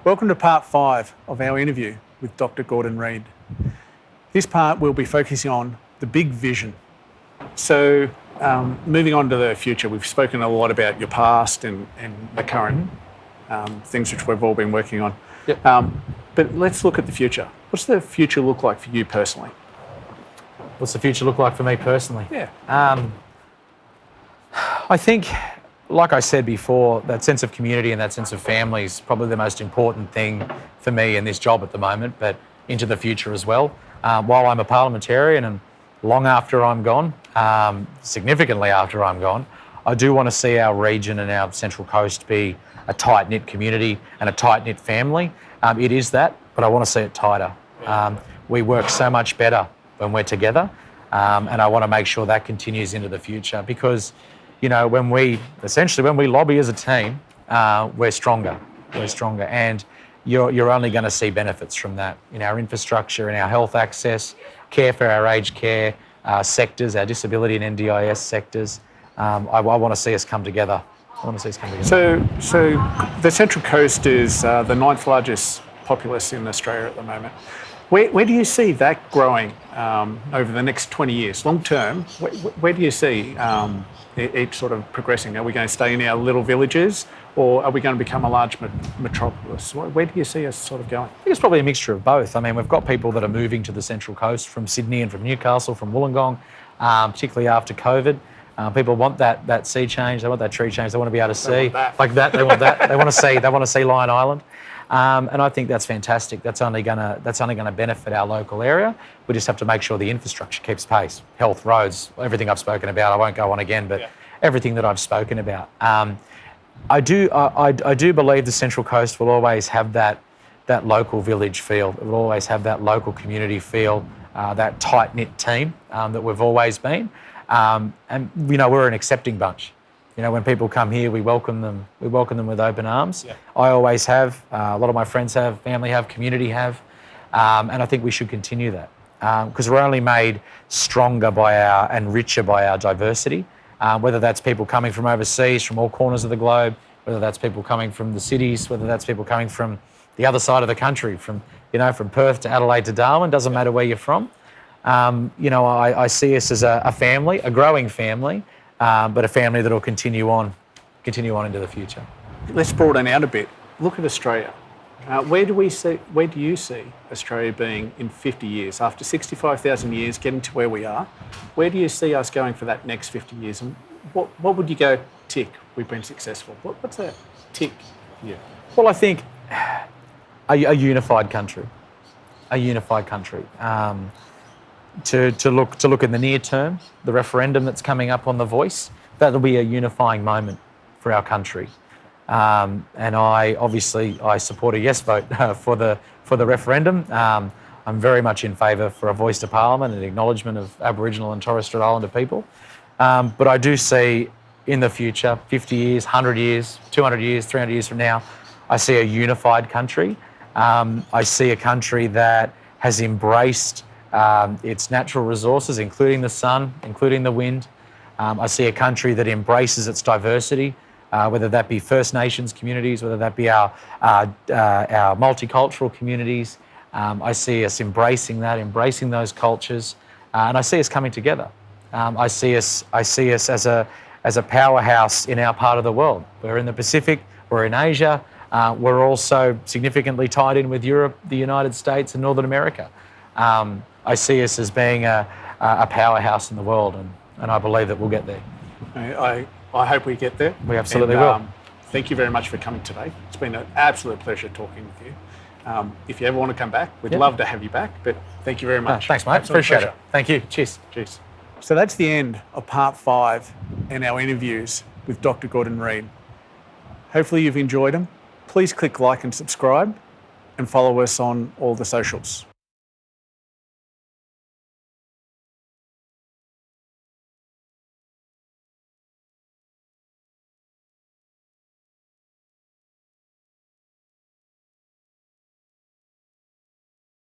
Welcome to part 5 of our interview with Dr. Gordon Reid. This part will be focusing on the big vision. So moving on to the future, we've spoken a lot about your past and the current things which we've all been working on. Yep. But let's look at the future. What's the future look like for you personally? What's the future look like for me personally? Yeah. I think, like I said before, that sense of community and that sense of family is probably the most important thing for me in this job at the moment, but into the future as well. While I'm a parliamentarian and long after I'm gone, significantly after I'm gone, I do want to see our region and our Central Coast be a tight-knit community and a tight-knit family. It is that, but I want to see it tighter. We work so much better when we're together, and I want to make sure that continues into the future because, you know, when we lobby as a team, we're stronger. We're stronger, and you're only going to see benefits from that in our infrastructure, in our health access, care for our aged care sectors, our disability and NDIS sectors. I want to see us come together. So the Central Coast is the 9th largest populace in Australia at the moment. Where do you see that growing over the next 20 years? Long term, where do you see it sort of progressing? Are we going to stay in our little villages or are we going to become a large metropolis? Where do you see us sort of going? I think it's probably a mixture of both. I mean, we've got people that are moving to the Central Coast from Sydney and from Newcastle, from Wollongong, particularly after COVID. People want that sea change, they want that tree change, they want to be able to see like that. They want that. They want to see Lion Island, and I think that's fantastic. That's only gonna benefit our local area. We just have to make sure the infrastructure keeps pace. Health, roads, everything I've spoken about. I won't go on again, but everything that I've spoken about. I do believe the Central Coast will always have that local village feel. It will always have that local community feel, that tight-knit team that we've always been. And you know, we're an accepting bunch. You know, when people come here, we welcome them with open arms. Yeah. I always have. A lot of my friends have, family have, community have, and I think we should continue that because we're only made stronger and richer by our diversity. Whether that's people coming from overseas, from all corners of the globe, whether that's people coming from the cities, whether that's people coming from the other side of the country, from Perth to Adelaide to Darwin, doesn't matter where you're from. I see us as a family, a growing family, but a family that will continue on into the future. Let's broaden out a bit. Look at Australia. Where do you see Australia being in 50 years? After 65,000 years, getting to where we are, where do you see us going for that next 50 years? And what would you go, tick, we've been successful? What's that tick? Yeah. Well, I think a unified country. To look in the near term, the referendum that's coming up on the voice, that'll be a unifying moment for our country. And I support a yes vote for the referendum. I'm very much in favour for a voice to Parliament and acknowledgement of Aboriginal and Torres Strait Islander people. But I do see in the future, 50 years, 100 years, 200 years, 300 years from now, I see a unified country. I see a country that has embraced its natural resources, including the sun, including the wind. I see a country that embraces its diversity, whether that be First Nations communities, whether that be our multicultural communities. I see us embracing those cultures, and I see us coming together. I see us as a powerhouse in our part of the world. We're in the Pacific, we're in Asia, we're also significantly tied in with Europe, the United States, and Northern America. I see us as being a powerhouse in the world, and I believe that we'll get there. I hope we get there. We absolutely will. Thank you very much for coming today. It's been an absolute pleasure talking with you. If you ever want to come back, we'd love to have you back, but thank you very much. Thanks, mate. Appreciate it. Thank you. Cheers. Cheers. So that's the end of part 5 in our interviews with Dr. Gordon Reid. Hopefully you've enjoyed them. Please click like and subscribe and follow us on all the socials.